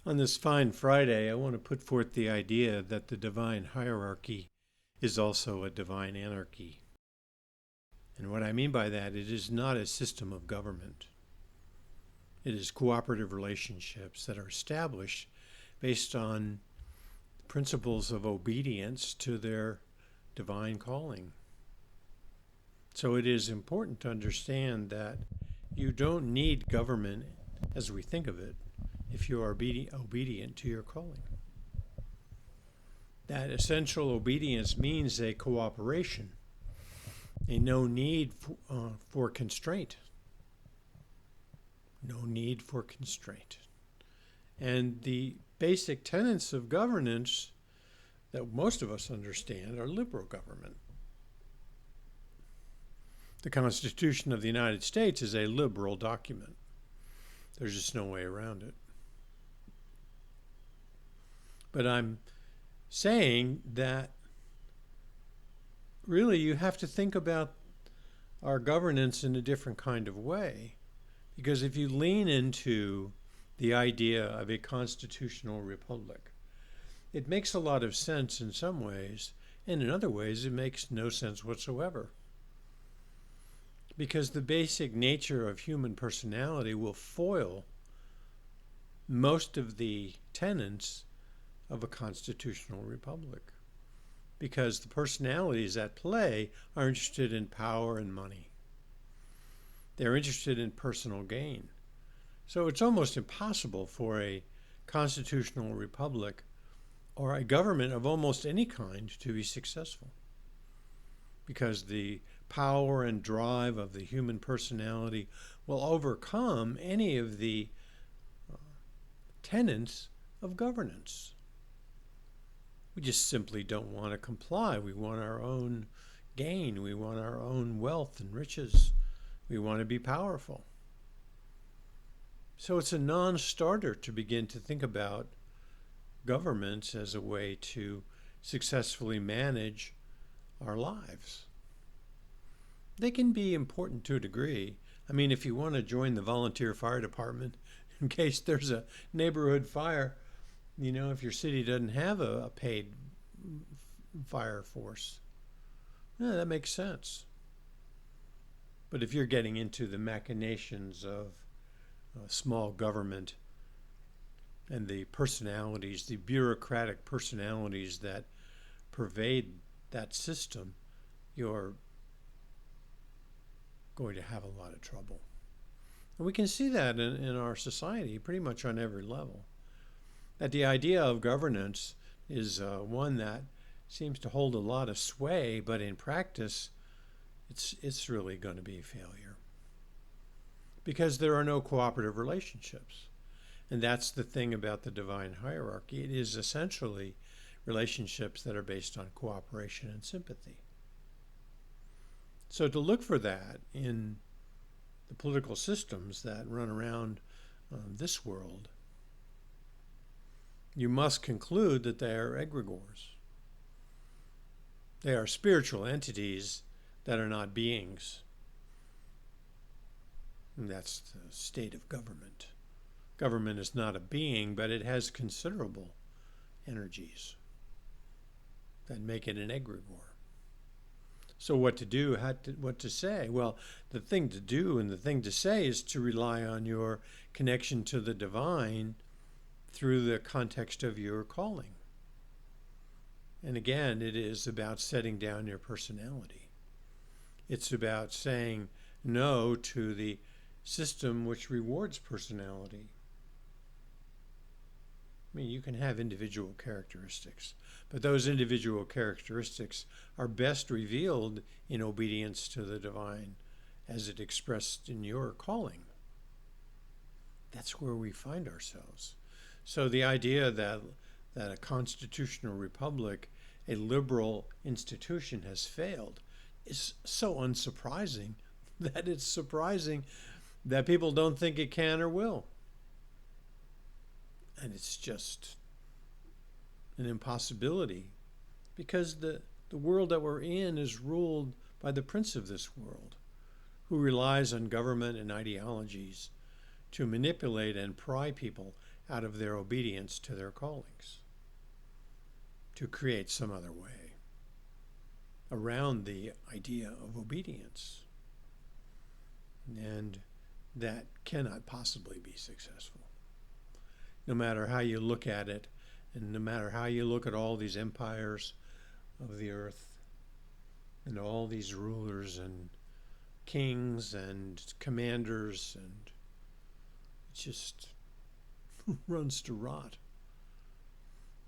On this fine Friday, I want to put forth the idea that the divine hierarchy is also a divine anarchy. And what I mean by that, it is not a system of government. It is cooperative relationships that are established based on principles of obedience to their divine calling. So it is important to understand that you don't need government as we think of it if you are obedient to your calling. That essential obedience means a cooperation, a no need for constraint. No need for constraint. And the basic tenets of governance that most of us understand are liberal government. The Constitution of the United States is a liberal document. There's just no way around it. But I'm saying that really you have to think about our governance in a different kind of way. Because if you lean into the idea of a constitutional republic, it makes a lot of sense in some ways, and in other ways it makes no sense whatsoever. Because the basic nature of human personality will foil most of the tenets of a constitutional republic. Because the personalities at play are interested in power and money. They're interested in personal gain. So it's almost impossible for a constitutional republic or a government of almost any kind to be successful. Because the power and drive of the human personality will overcome any of the tenets of governance. We just simply don't want to comply. We want our own gain. We want our own wealth and riches. We want to be powerful. So it's a non-starter to begin to think about governments as a way to successfully manage our lives. They can be important to a degree. I mean, if you want to join the volunteer fire department in case there's a neighborhood fire, if your city doesn't have a paid fire force, that makes sense. But if you're getting into the machinations of small government and the personalities, the bureaucratic personalities that pervade that system, you're going to have a lot of trouble. And we can see that in our society pretty much on every level. That the idea of governance is one that seems to hold a lot of sway, but in practice, it's really going to be a failure. Because there are no cooperative relationships. And that's the thing about the divine hierarchy. It is essentially relationships that are based on cooperation and sympathy. So to look for that in the political systems that run around this world, you must conclude that they are egregores. They are spiritual entities that are not beings. And that's the state of government. Government is not a being, but it has considerable energies that make it an egregore. So what to do, what to say? Well, the thing to do and the thing to say is to rely on your connection to the divine through the context of your calling. And again, it is about setting down your personality. It's about saying no to the system which rewards personality. I mean, you can have individual characteristics, but those individual characteristics are best revealed in obedience to the divine as it expressed in your calling. That's where we find ourselves. So the idea that a constitutional republic, a liberal institution, has failed is so unsurprising that it's surprising that people don't think it can or will. And it's just an impossibility because the world that we're in is ruled by the prince of this world, who relies on government and ideologies to manipulate and pry people out of their obedience to their callings, to create some other way around the idea of obedience. And that cannot possibly be successful. No matter how you look at it, and no matter how you look at all these empires of the earth, and all these rulers and kings and commanders, and it just runs to rot.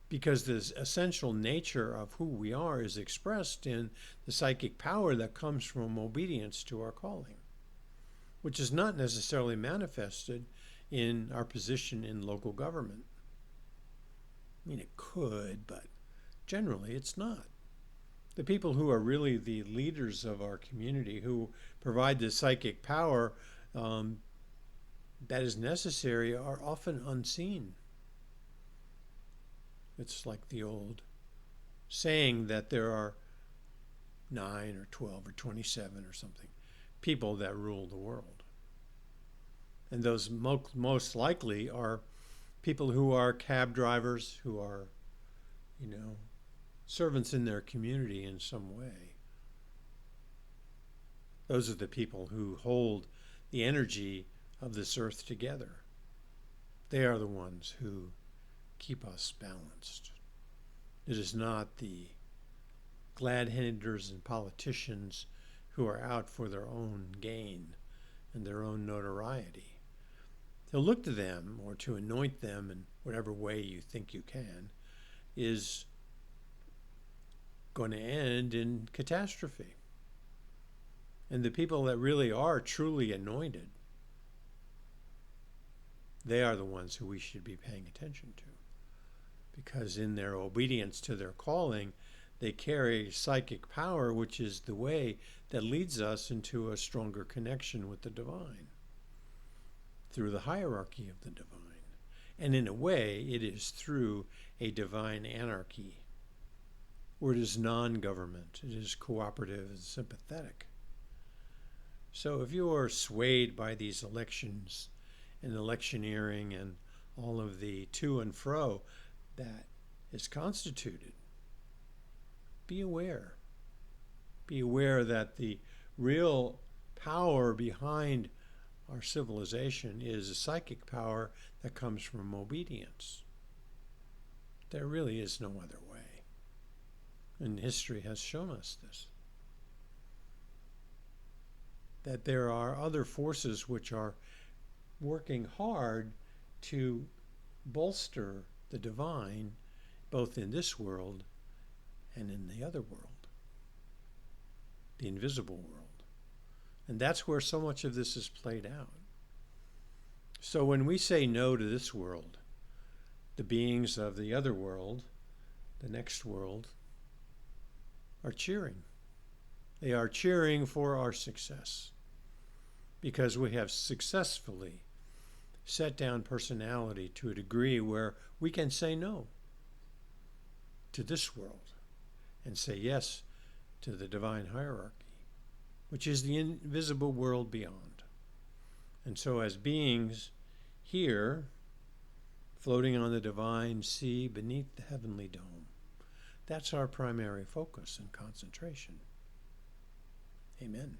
Because the essential nature of who we are is expressed in the psychic power that comes from obedience to our calling, which is not necessarily manifested in our position in local government. I mean, it could, but generally it's not. The people who are really the leaders of our community, who provide the psychic power that is necessary, are often unseen. It's like the old saying that there are 9 or 12 or 27 or something people that rule the world. And those most likely are people who are cab drivers, who are, servants in their community in some way. Those are the people who hold the energy of this earth together. They are the ones who keep us balanced. It is not the glad-handers and politicians who are out for their own gain and their own notoriety. To look to them or to anoint them in whatever way you think you can is going to end in catastrophe. And the people that really are truly anointed, they are the ones who we should be paying attention to. Because in their obedience to their calling, they carry psychic power, which is the way that leads us into a stronger connection with the divine, through the hierarchy of the divine. And in a way, it is through a divine anarchy, where it is non-government, it is cooperative and sympathetic. So if you are swayed by these elections and electioneering and all of the to and fro that is constituted, be aware. Be aware that the real power behind our civilization is a psychic power that comes from obedience. There really is no other way. And history has shown us this. That there are other forces which are working hard to bolster the divine, both in this world and in the other world, the invisible world. And that's where so much of this is played out. So when we say no to this world, the beings of the other world, the next world, are cheering. They are cheering for our success because we have successfully set down personality to a degree where we can say no to this world and say yes to the divine hierarchy, which is the invisible world beyond. And so as beings here, floating on the divine sea beneath the heavenly dome, that's our primary focus and concentration. Amen.